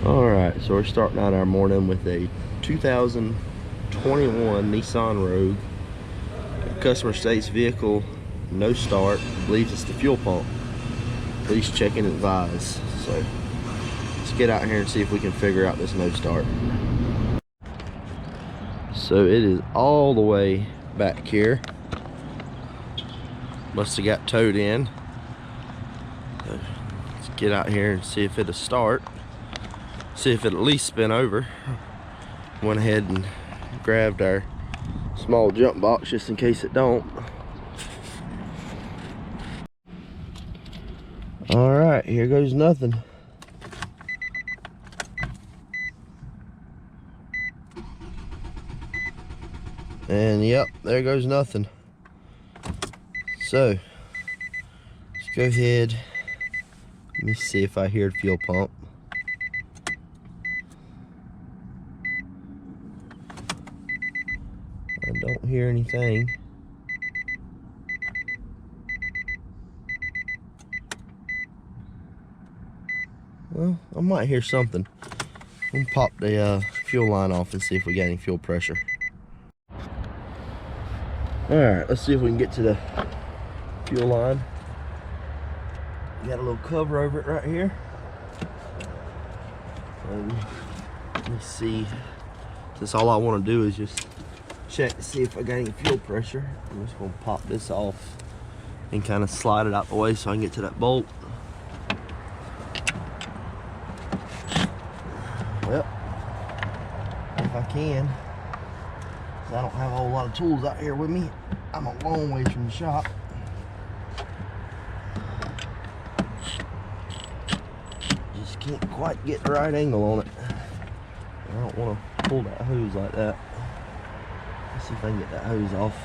Alright, so we're starting out our morning with a 2021 Nissan Rouge. Customer states vehicle no start, believes it's the fuel pump. Please check and advise. So let's get out here and see if we can figure out this no start. So it is all the way back here. Must have got towed in. So let's get out here and see if it'll start. See if it'll at least spin over. Went ahead and grabbed our small jump box just in case it don't. All right, here goes nothing. And yep, there goes nothing. So let's go ahead. Let me see if I hear the fuel pump. I don't hear anything. Well, I might hear something. I'm gonna pop the fuel line off and see if we got any fuel pressure. Alright, let's see if we can get to the fuel line. Got a little cover over it right here. So, let me see. Since all I want to do is just check to see if I got any fuel pressure. I'm just going to pop this off and kind of slide it out the way so I can get to that bolt. Well, if I can, because I don't have a whole lot of tools out here with me. I'm a long ways from the shop. Just can't quite get the right angle on it. I don't want to pull that hose like that. Let's see if I can get that hose off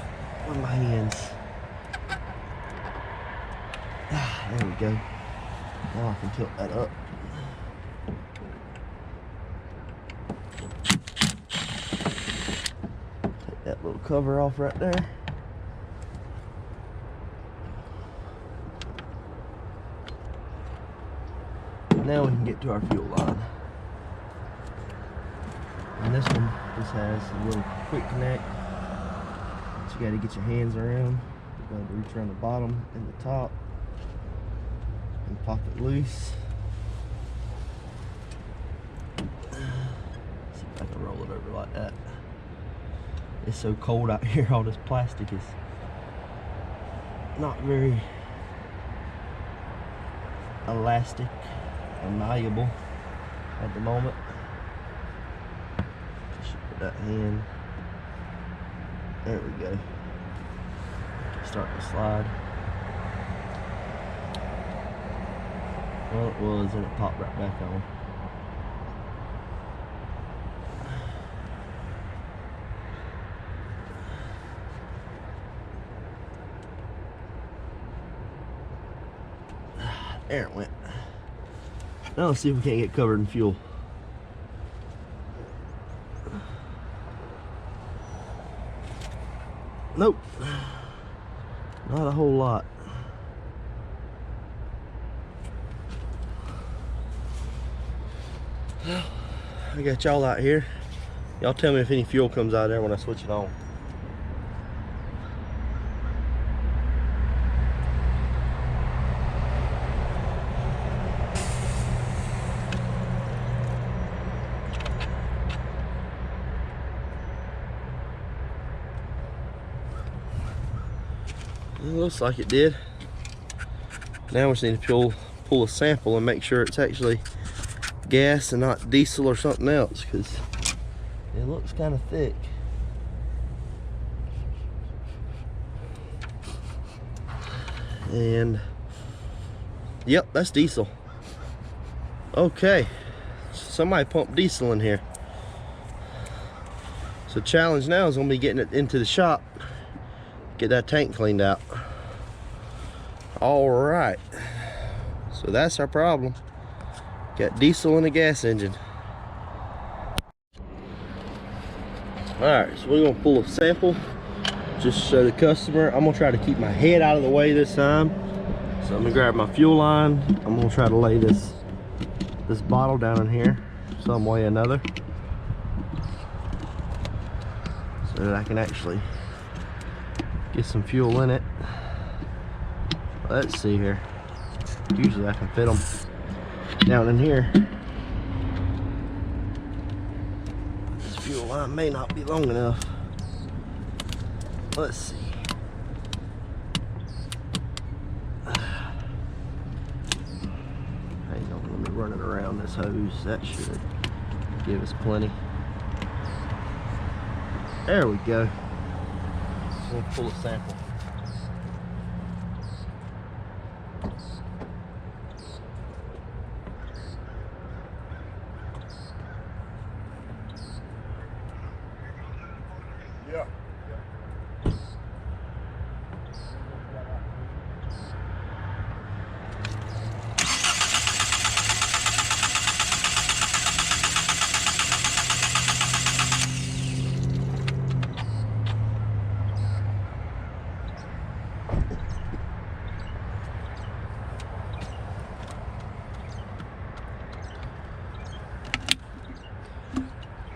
with my hands. There we go. Now I can tilt that up. Take that little cover off right there. Now we can get to our fuel line. And this one just has a little quick connect. So you got to get your hands around. You're going to reach around the bottom and the top and pop it loose. See if I can roll it over like that. It's so cold out here, all this plastic is not very elastic or malleable at the moment. Just put that hand. There we go. Start to slide. Well, it was, and it popped right back on. There it went. Now let's see if we can't get covered in fuel. Nope. Not a whole lot. Well, I got y'all out here. Y'all tell me if any fuel comes out of there when I switch it on. It looks like it did. Now we just need to pull a sample and make sure it's actually gas and not diesel or something else, because it looks kind of thick. And yep, that's diesel. Okay, somebody pumped diesel in here. So challenge now is going to be getting it into the shop, get that tank cleaned out. All right, so that's our problem. Got diesel in the gas engine. All right, so we're gonna pull a sample just to show the customer. I'm gonna try to keep my head out of the way this time. So I'm gonna grab my fuel line. I'm gonna try to lay this bottle down in here. some way or another, so that I can actually get some fuel in it. Let's see here. Usually I can fit them down in here. This fuel line may not be long enough. Let's see. Hang on, let me run it around this hose. That should give us plenty. There we go. We'll pull a sample. Yeah.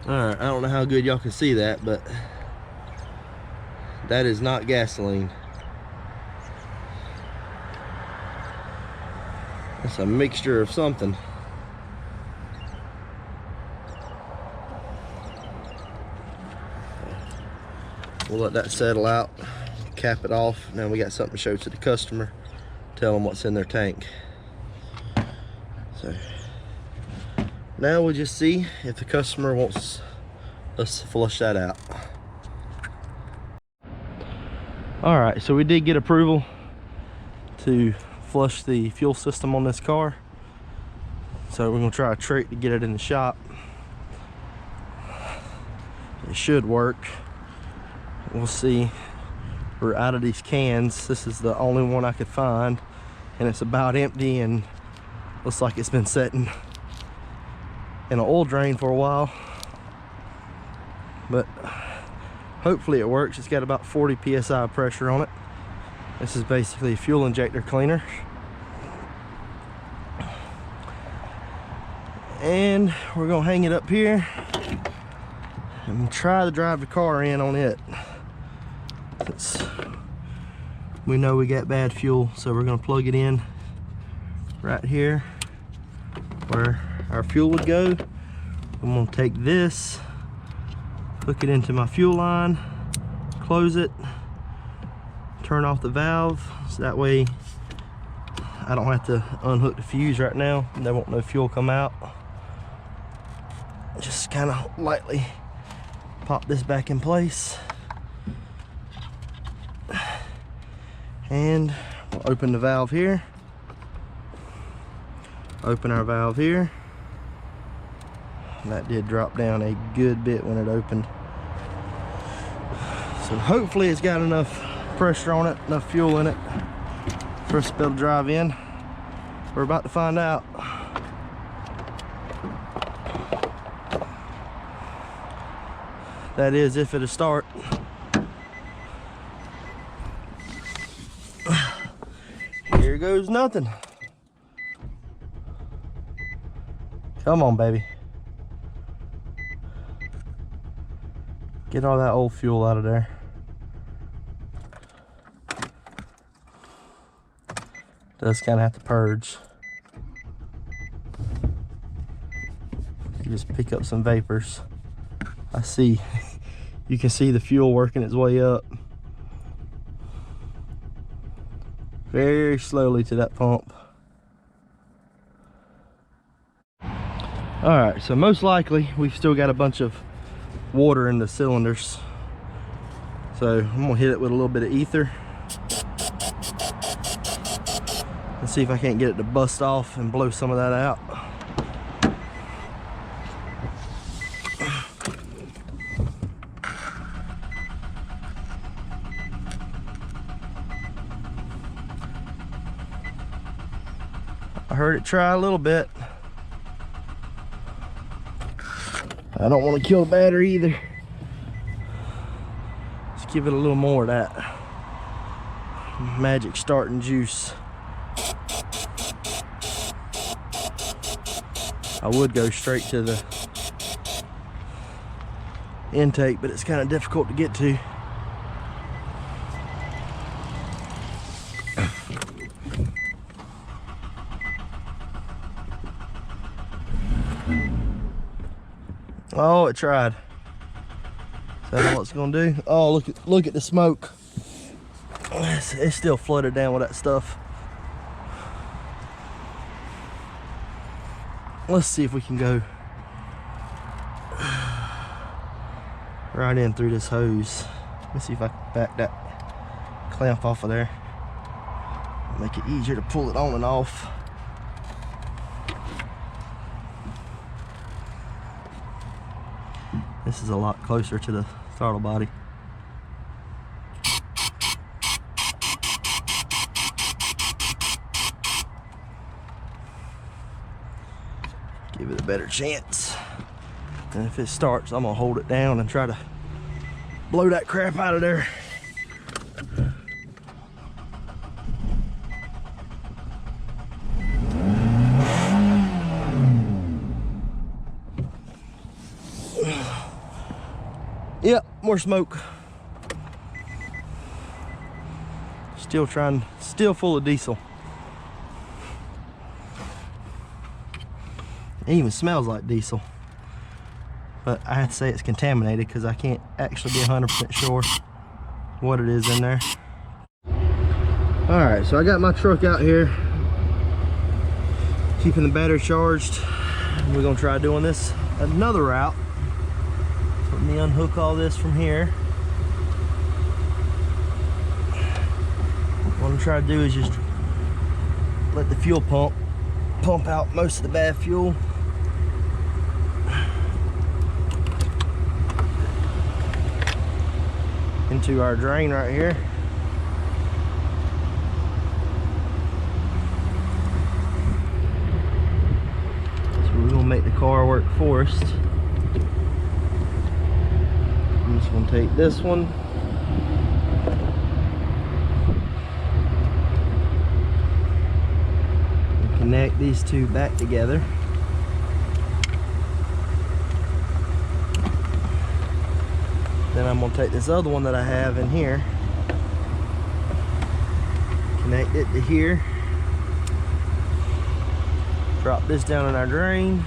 Alright, I don't know how good y'all can see that, but that is not gasoline. It's a mixture of something. We'll let that settle out, cap it off. Now we got something to show to the customer, tell them what's in their tank. So now we'll just see if the customer wants us to flush that out. All right, so we did get approval to flush the fuel system on this car. So we're gonna try a trick to get it in the shop. It should work. We'll see. We're out of these cans. This is the only one I could find, and it's about empty and looks like it's been sitting in an oil drain for a while, but hopefully it works. It's got about 40 psi pressure on it. This is basically a fuel injector cleaner, and we're gonna hang it up here and we'll try to drive the car in on it. We know we got bad fuel, so we're gonna plug it in right here where our fuel would go. I'm gonna take this, hook it into my fuel line, close it, turn off the valve, so that way I don't have to unhook the fuse right now. There won't no fuel come out. Just kind of lightly pop this back in place, and we'll open the valve here, open our valve here. That did drop down a good bit when it opened, so hopefully it's got enough pressure on it, enough fuel in it for us to be able to drive in. We're about to find out. That is, if it'll start. Here goes nothing. Come on, baby. Get all that old fuel out of there. Does kind of have to purge. You just pick up some vapors. I see. You can see the fuel working its way up very slowly to that pump. All right, so most likely we've still got a bunch of water in the cylinders, so I'm gonna hit it with a little bit of ether and see if I can't get it to bust off and blow some of that out. I heard it try a little bit. I don't want to kill the battery either. Let's give it a little more of that magic starting juice. I would go straight to the intake, but it's kind of difficult to get to. Oh, it tried. Is that all it's gonna do? Oh, look at the smoke. It's still flooded down with that stuff. Let's see if we can go right in through this hose. Let me see if I can back that clamp off of there. Make it easier to pull it on and off. This is a lot closer to the throttle body. Give it a better chance. And if it starts, I'm gonna hold it down and try to blow that crap out of there. Yep, more smoke. Still full of diesel. It even smells like diesel. But I have to say it's contaminated because I can't actually be 100% sure what it is in there. Alright, so I got my truck out here, keeping the battery charged. We're gonna try doing this another route. Let me unhook all this from here. What I'm trying to do is just let the fuel pump out most of the bad fuel. Into our drain right here. So we're gonna make the car work for us. I'm just gonna take this one. And connect these two back together. Then I'm gonna take this other one that I have in here, connect it to here, drop this down in our drain,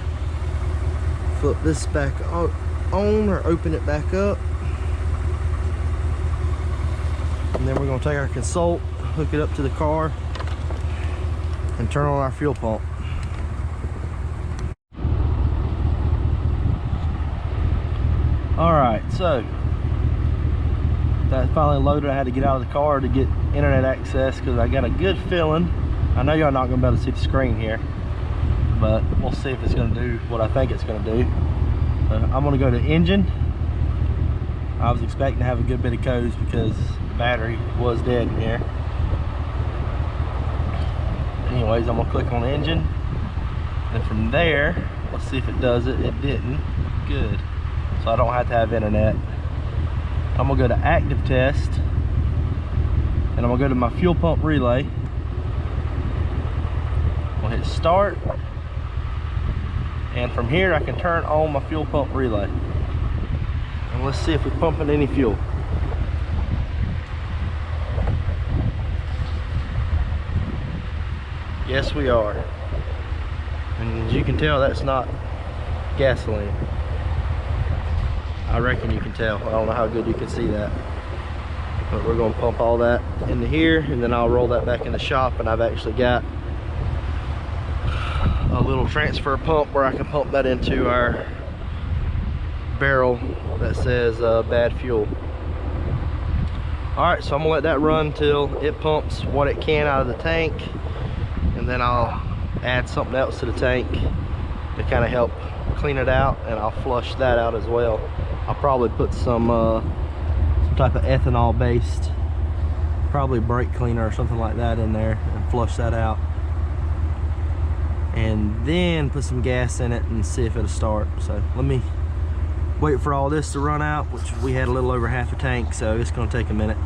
flip this back on or open it back up, and then we're gonna take our consult, hook it up to the car, and turn on our fuel pump. All right, so that finally loaded. I had to get out of the car to get internet access because I got a good feeling. I know y'all not gonna be able to see the screen here, but we'll see if it's gonna do what I think it's gonna do. I'm gonna go to engine. I was expecting to have a good bit of codes because the battery was dead in here. Anyways, I'm gonna click on engine, and from there, let's see if it does it. It didn't. Good. So I don't have to have internet. I'm gonna go to active test, and I'm gonna go to my fuel pump relay. I'll hit start, and from here I can turn on my fuel pump relay. And let's see if we're pumping any fuel. Yes, we are. And as you can tell, that's not gasoline. I reckon you can tell. I don't know how good you can see that. But we're gonna pump all that into here, and then I'll roll that back in the shop, and I've actually got a little transfer pump where I can pump that into our barrel that says bad fuel. All right, so I'm gonna let that run till it pumps what it can out of the tank, and then I'll add something else to the tank to kind of help clean it out, and I'll flush that out as well. I'll probably put some type of ethanol based, probably brake cleaner or something like that in there, and flush that out, and then put some gas in it and see if it'll start. So let me wait for all this to run out, which we had a little over half a tank, so it's going to take a minute,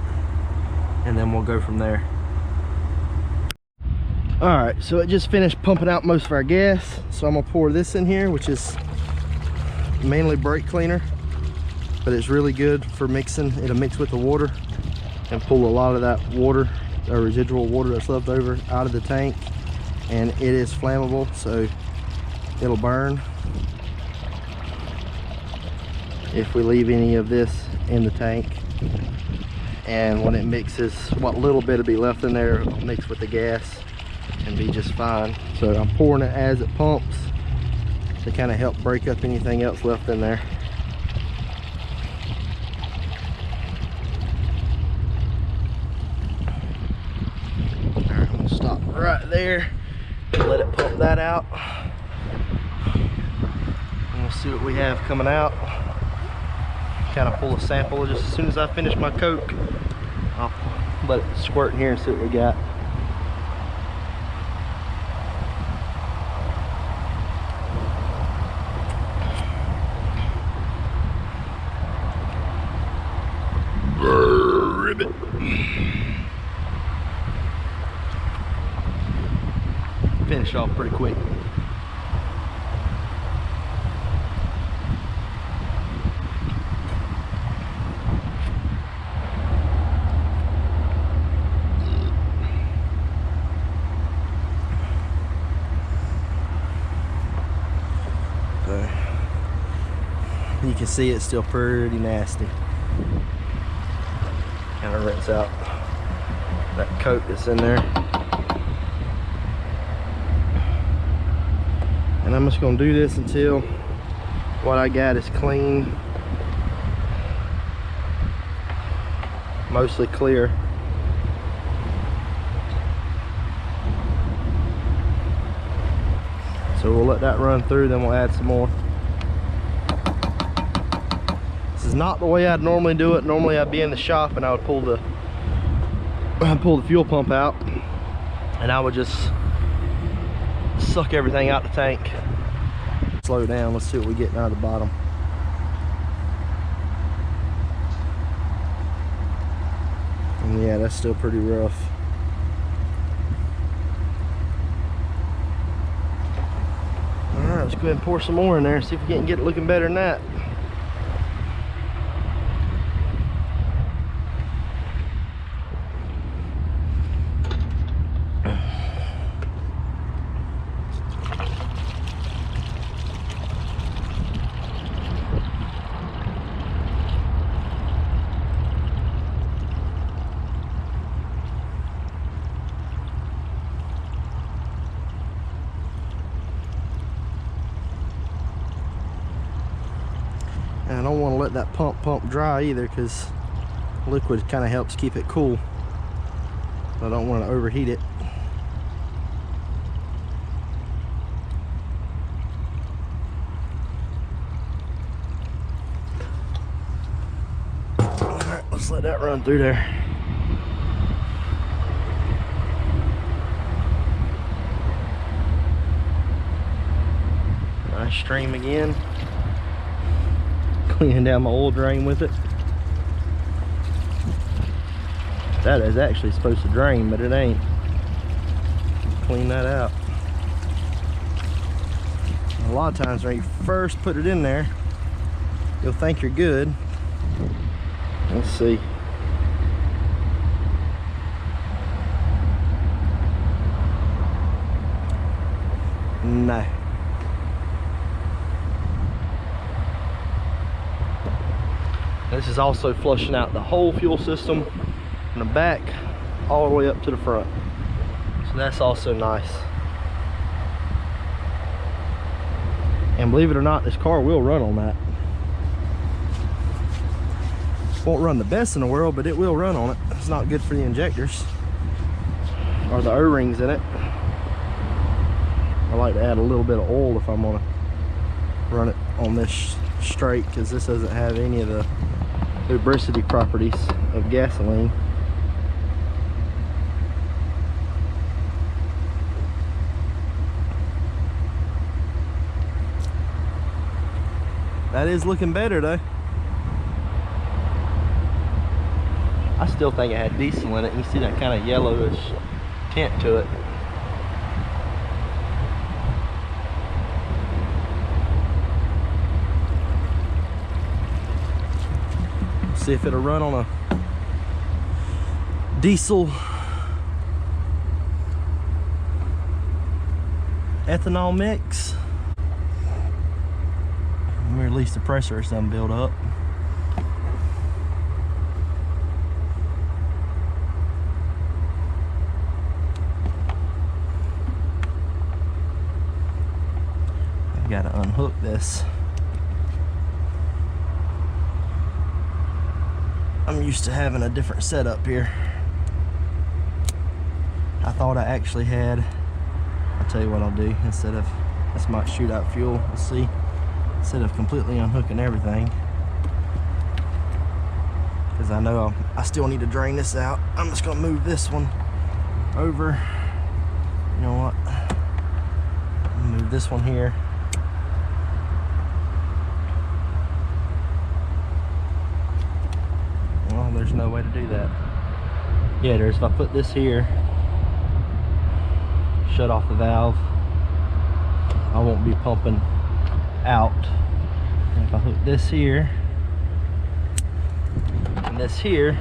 and then we'll go from there. All right, so it just finished pumping out most of our gas. So I'm gonna pour this in here, which is mainly brake cleaner, but it's really good for mixing. It'll mix with the water and pull a lot of that water, or residual water that's left over, out of the tank. And it is flammable, so it'll burn if we leave any of this in the tank. And when it mixes, what little bit will be left in there will mix with the gas and be just fine. So I'm pouring it as it pumps to kind of help break up anything else left in there. All right, I'm gonna stop right there, let it pump that out, and we'll see what we have coming out. Kind of pull a sample just as soon as I finish my Coke. I'll let it squirt in here and see what we got. Ribbit. Finish off pretty quick. So you can see it's still pretty nasty. Kind of rinse out that coat that's in there. And I'm just going to do this until what I got is clean, mostly clear. So we'll let that run through, then we'll add some more. This is not the way I'd normally do it. Normally I'd be in the shop and I would pull the fuel pump out and I would just suck everything out the tank. Slow down, let's see what we get out of the bottom. And yeah, that's still pretty rough. Alright, let's go ahead and pour some more in there and see if we can get it looking better than that. And I don't want to let that pump dry either, because liquid kind of helps keep it cool. I don't want to overheat it. Alright, let's let that run through there. Nice stream again. Cleaning down my oil drain with it. That is actually supposed to drain, but it ain't. Clean that out. A lot of times when you first put it in there, you'll think you're good. Let's see. No. This is also flushing out the whole fuel system from the back all the way up to the front. So that's also nice. And believe it or not, this car will run on that. Won't run the best in the world, but it will run on it. It's not good for the injectors or the O-rings in it. I like to add a little bit of oil if I'm gonna run it on this straight, because this doesn't have any of the lubricity properties of gasoline. That is looking better though. I still think it had diesel in it. You see that kind of yellowish tint to it. See if it'll run on a diesel ethanol mix. Or at least the pressure or something build up. I gotta unhook this. I'm used to having a different setup here. I thought I actually had, I'll tell you what I'll do instead of, this might shoot out fuel, we'll see. Instead of completely unhooking everything, because I know I still need to drain this out, I'm just gonna move this one over. You know what? Move this one here. Well, there's no way to do that. Yeah, there's, if I put this here, shut off the valve, I won't be pumping out. And if I hook this here and this here,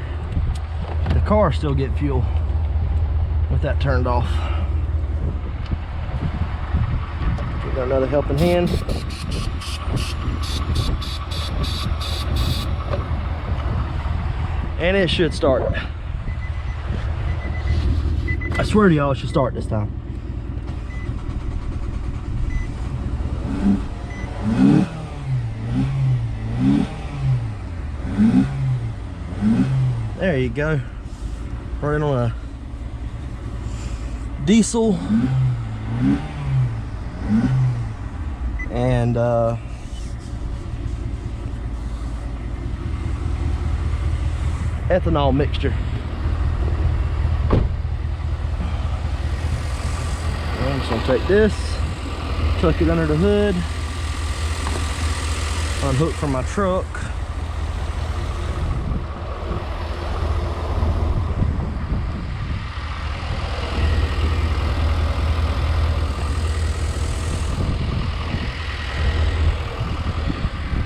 the car still get fuel with that turned off. Give that another helping hand. And it should start. I swear to y'all, it should start this time. There you go. Running on a diesel and ethanol mixture. I'm just gonna take this, tuck it under the hood, unhook from my truck.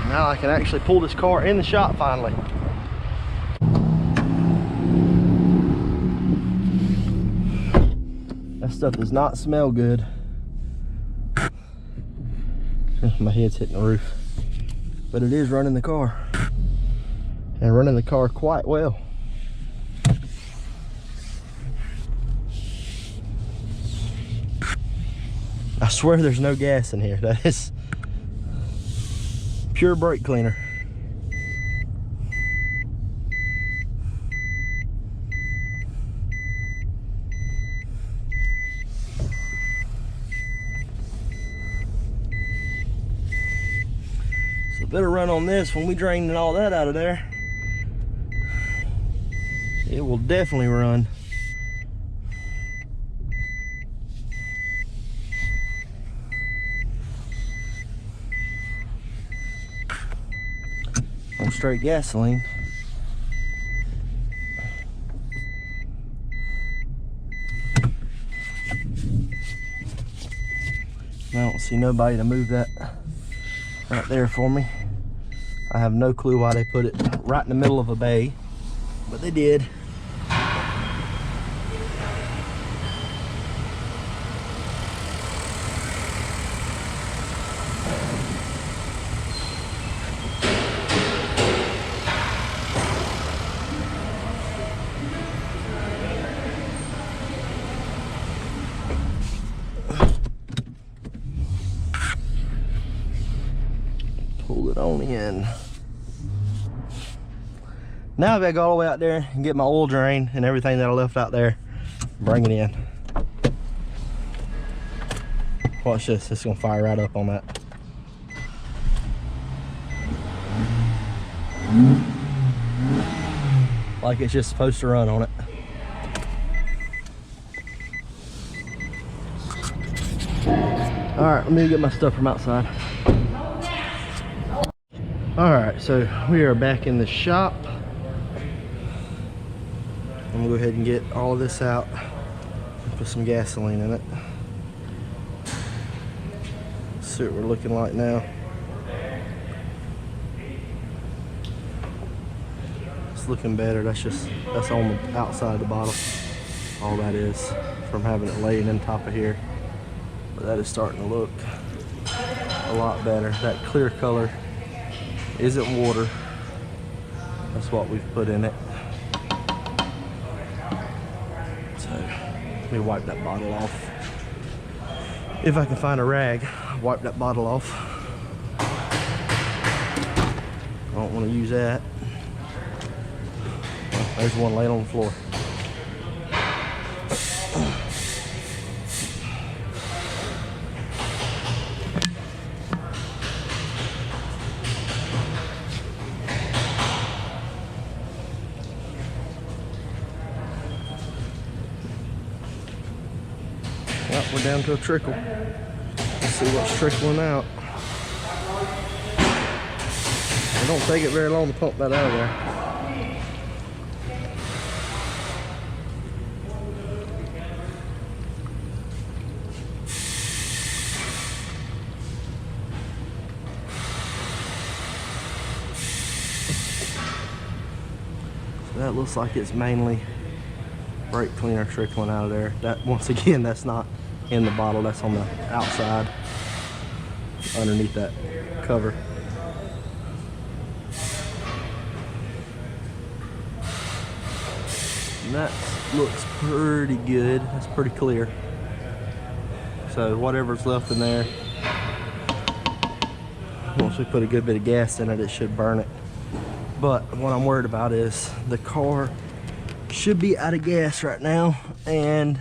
Now I can actually pull this car in the shop finally. That stuff does not smell good. My head's hitting the roof. But it is running the car. And running the car quite well. I swear there's no gas in here. That is pure brake cleaner. So better run on this when we drain all that out of there. It will definitely run. On straight gasoline. I don't see nobody to move that right there for me. I have no clue why they put it right in the middle of a bay, but they did. Pull it on in. Now I've got to go all the way out there and get my oil drain and everything that I left out there. Bring it in. Watch this. It's going to fire right up on that. Like it's just supposed to run on it. Alright, let me get my stuff from outside. Alright, so we are back in the shop. I'm gonna go ahead and get all of this out and put some gasoline in it. Let's see what we're looking like now. that's looking better. That's on the outside of the bottle. All that is from having it laying in top of here. But that is starting to look a lot better. That clear color isn't water. That's what we've put in it. So let me wipe that bottle off. If I can find a rag, wipe that bottle off. I don't want to use that. Oh, there's one laying on the floor. Well, we're down to a trickle. Let's see what's trickling out. It don't take it very long to pump that out of there. So that looks like it's mainly brake cleaner trickling out of there. That, once again, that's not in the bottle, that's on the outside underneath that cover. And that looks pretty good. That's pretty clear. So whatever's left in there, once we put a good bit of gas in it, it should burn it. But what I'm worried about is the car should be out of gas right now, and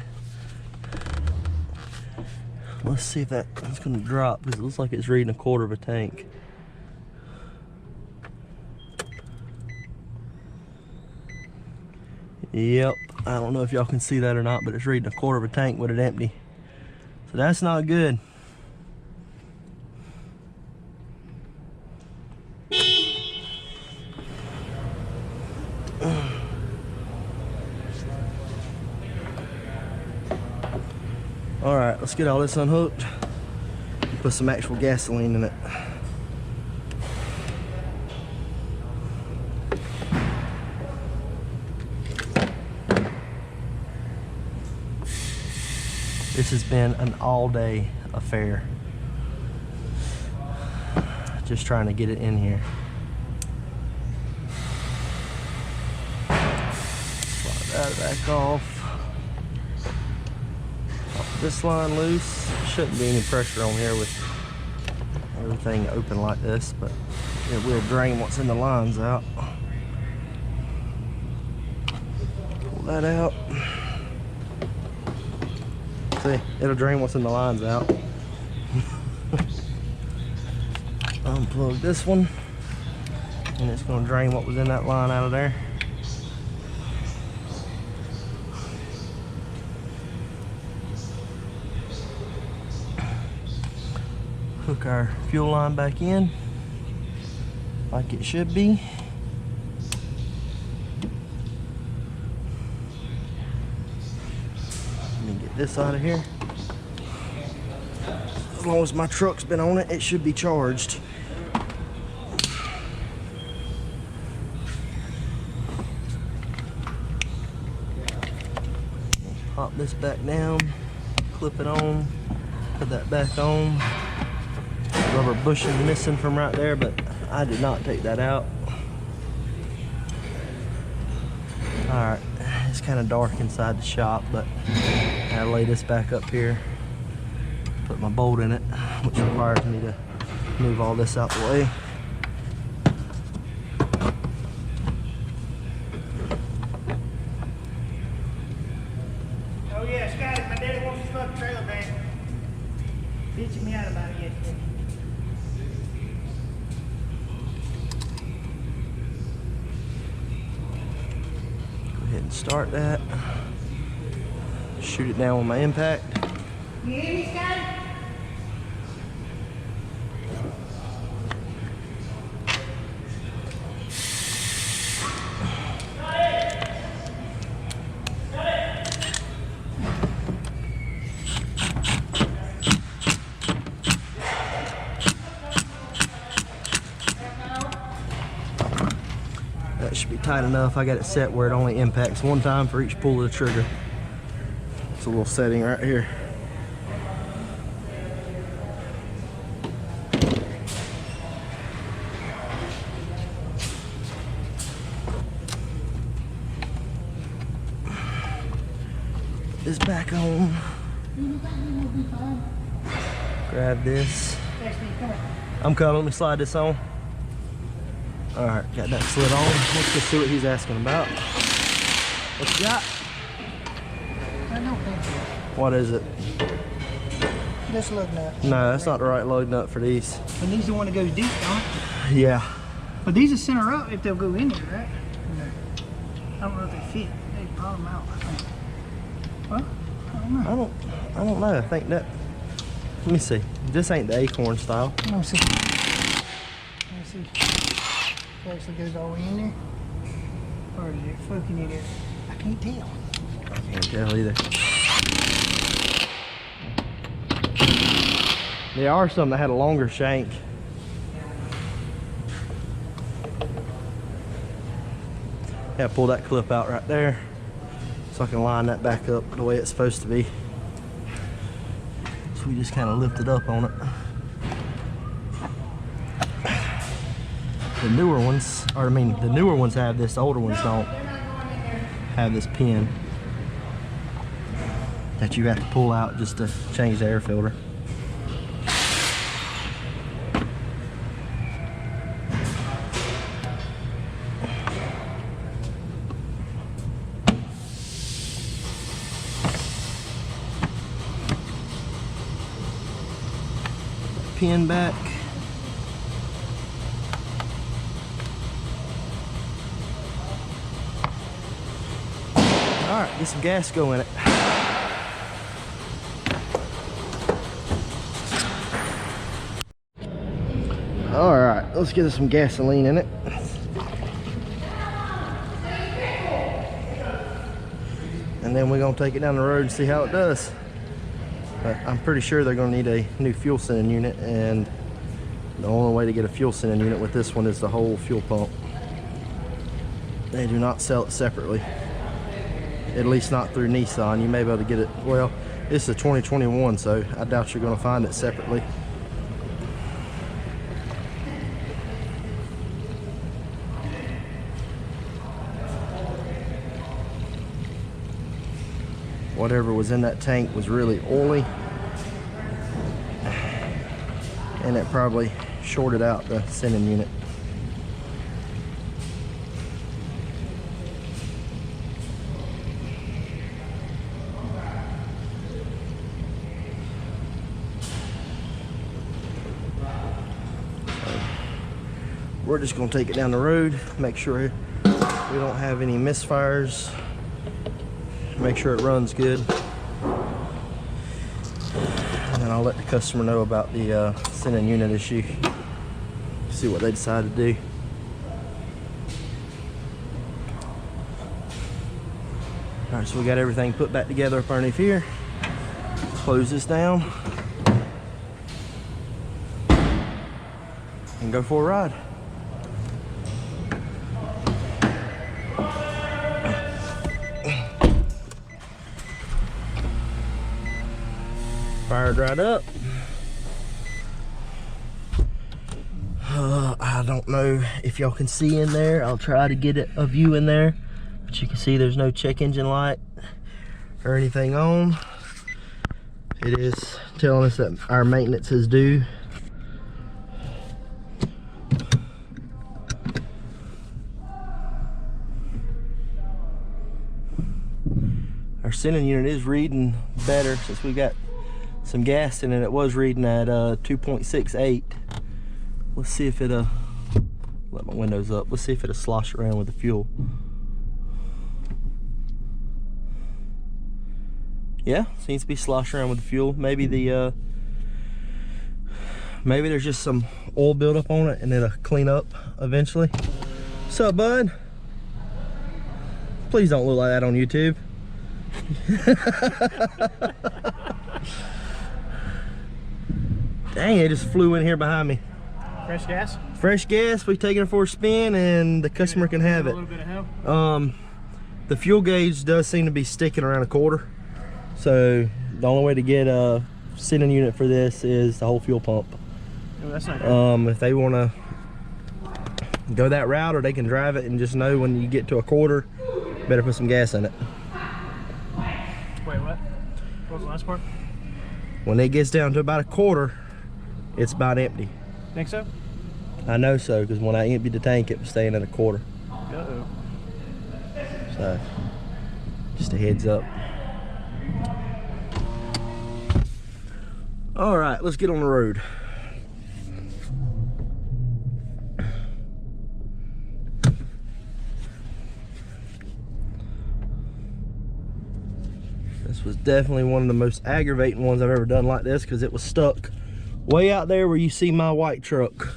let's see if that's gonna drop, because it looks like it's reading 1/4 of a tank. Yep, I don't know if y'all can see that or not, but it's reading 1/4 of a tank with it empty. So that's not good. All right, let's get all this unhooked and put some actual gasoline in it. This has been an all-day affair. Just trying to get it in here. Slide that back off. This line loose. Shouldn't be any pressure on here with everything open like this, but it will drain what's in the lines out. Pull that out. See, it'll drain what's in the lines out. Unplug this one, and it's going to drain what was in that line out of there. Hook our fuel line back in like it should be. Let me get this out of here. As long as my truck's been on it, it should be charged. Pop this back down, clip it on, put that back on. Rubber bushing missing from right there, but I did not take that out. Alright, it's kind of dark inside the shop, but I lay this back up here, put my bolt in it, which requires me to move all this out the way. Oh yeah, Scotty, my daddy wants to start the trailer back. Bitching me out about it yesterday. And start that. Shoot it down with my impact. You hear me, Scotty? That should be tight enough. I got it set where it only impacts one time for each pull of the trigger. It's a little setting right here. This back on. Grab this. I'm coming. Let me slide this on. All right, got that slid on. Let's go see what he's asking about. What you got? I don't think so. What is it? This lug nut. No, that's not the right lug nut for these. And these the one that goes deep, don't it? Yeah. But these are center up if they'll go in there, right? No. I don't know if they fit. They bottom them out, I think. Well, I don't know. I don't know. I think that. Let me see. This ain't the acorn style. Let me see. Let me see. It actually goes all the way in there. Or is it fucking in there? I can't tell. I can't tell either. There are some that had a longer shank. Yeah, pull that clip out right there so I can line that back up the way it's supposed to be. So we just kind of lift it up on it. The newer ones, or I mean, the newer ones have this, the older ones don't have this pin that you have to pull out just to change the air filter. Pin back. All right, get some gas go in it. All right, let's get some gasoline in it. And then we're gonna take it down the road and see how it does. But I'm pretty sure they're gonna need a new fuel sending unit, and the only way to get a fuel sending unit with this one is the whole fuel pump. They do not sell it separately. At least not through Nissan. You may be able to get it, well, it's a 2021, so I doubt you're gonna find it separately. Whatever was in that tank was really oily, and it probably shorted out the sending unit. We're just going to take it down the road, make sure we don't have any misfires, make sure it runs good, and then I'll let the customer know about the sending unit issue, see what they decide to do. Alright, so we got everything put back together up underneath here. Close this down and go for a ride. Fired right up. I don't know if y'all can see in there. I'll try to get a view in there, but you can see there's no check engine light or anything on. It is telling us that our maintenance is due. Our sending unit is reading better since we got some gas in it. It was reading at 2.68. Let's see if it'll let my windows up. Let's see if it'll slosh around with the fuel. Yeah, seems to be sloshing around with the fuel. Maybe the maybe there's just some oil buildup on it and it'll clean up eventually. What's up, bud? Please don't look like that on YouTube. Dang, it just flew in here behind me. Fresh gas? Fresh gas, we taking it for a spin and the customer can have it. A little bit of help? The fuel gauge does seem to be sticking around a quarter. So the only way to get a sending unit for this is the whole fuel pump. Oh, that's not good. If they want to go that route, or they can drive it and just know when you get to a quarter, better put some gas in it. Wait, what? What was the last part? When it gets down to about a quarter, it's about empty. Think so? I know so, because when I emptied the tank, it was staying at a quarter. Uh-oh. So, just a heads up. All right, let's get on the road. This was definitely one of the most aggravating ones I've ever done like this, because it was stuck way out there where you see my white truck.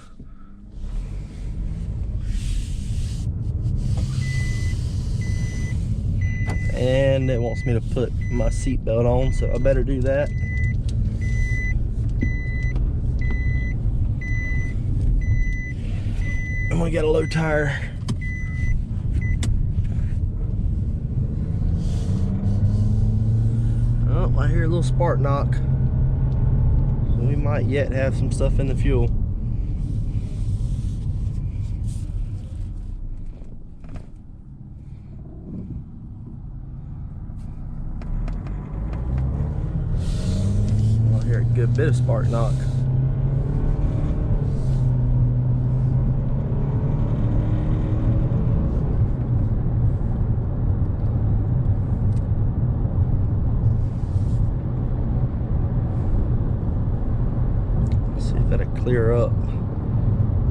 And it wants me to put my seatbelt on, so I better do that. I'm gonna get a low tire. Oh, I hear a little spark knock. So we might yet have some stuff in the fuel. I hear a good bit of spark knock. That'll clear up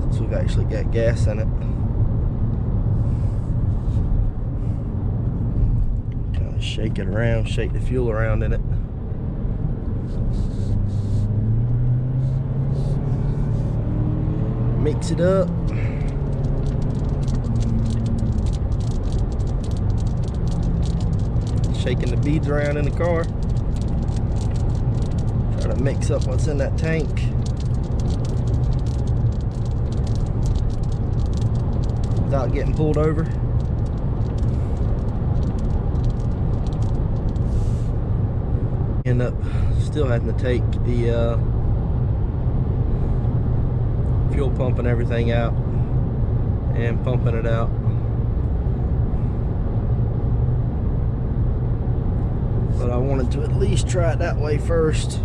since we've actually got gas in it. Kind of shake it around, shake the fuel around in it. Mix it up. Shaking the beads around in the car. Try to mix up what's in that tank. Without getting pulled over. End up still having to take the fuel pump and everything out and pumping it out. But I wanted to at least try it that way first,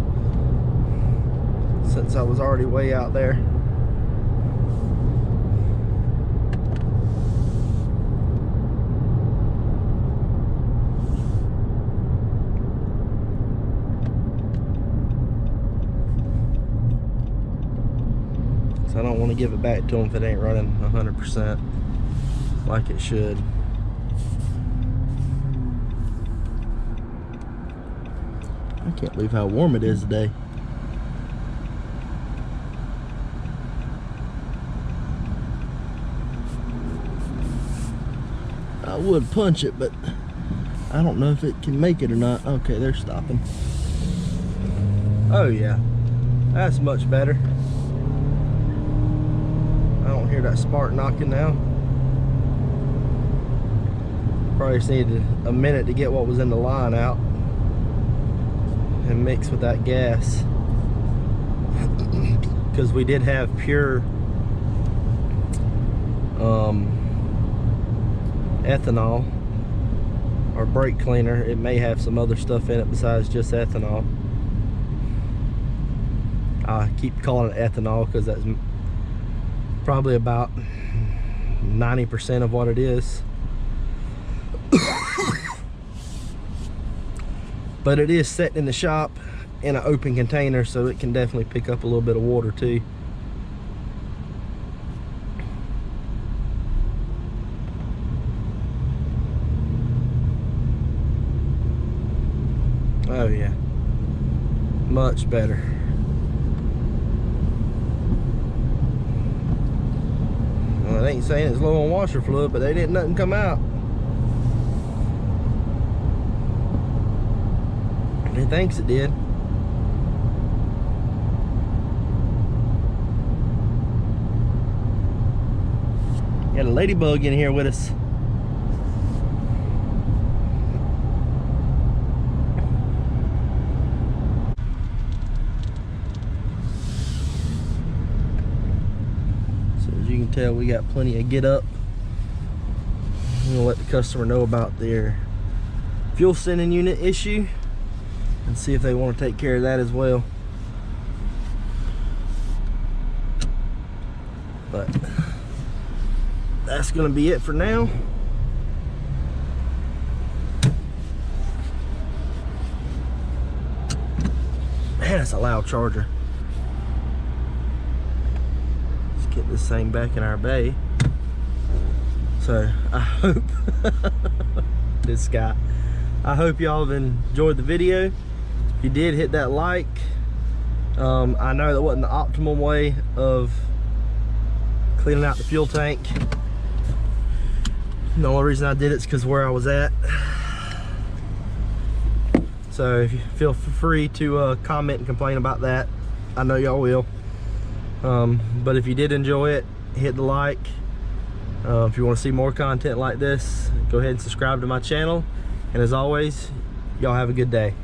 since I was already way out there. I don't want to give it back to them if it ain't running 100% like it should. I can't believe how warm it is today. I would punch it, but I don't know if it can make it or not. Okay, they're stopping. Oh yeah, that's much better. I don't hear that spark knocking now. Probably just needed a minute to get what was in the line out and mix with that gas, because we did have pure ethanol or brake cleaner. It may have some other stuff in it besides just ethanol. I keep calling it ethanol because that's probably about 90% of what it is. But it is set in the shop in an open container, so it can definitely pick up a little bit of water too. Oh yeah, much better. Well, it ain't saying it's low on washer fluid, but they didn't nothing come out. It thinks it did. Got a ladybug in here with us. So as you can tell, we got plenty of get up. I'm gonna let the customer know about their fuel sending unit issue and see if they want to take care of that as well. But that's gonna be it for now. Man, that's a loud charger. Let's get this thing back in our bay. So I hope this guy, I hope y'all have enjoyed the video. If you did, hit that like. I know that wasn't the optimal way of cleaning out the fuel tank. The only reason I did it's because where I was at. So if you feel free to comment and complain about that. I know y'all will. But if you did enjoy it, hit the like. If you want to see more content like this, go ahead and subscribe to my channel. And as always, y'all have a good day.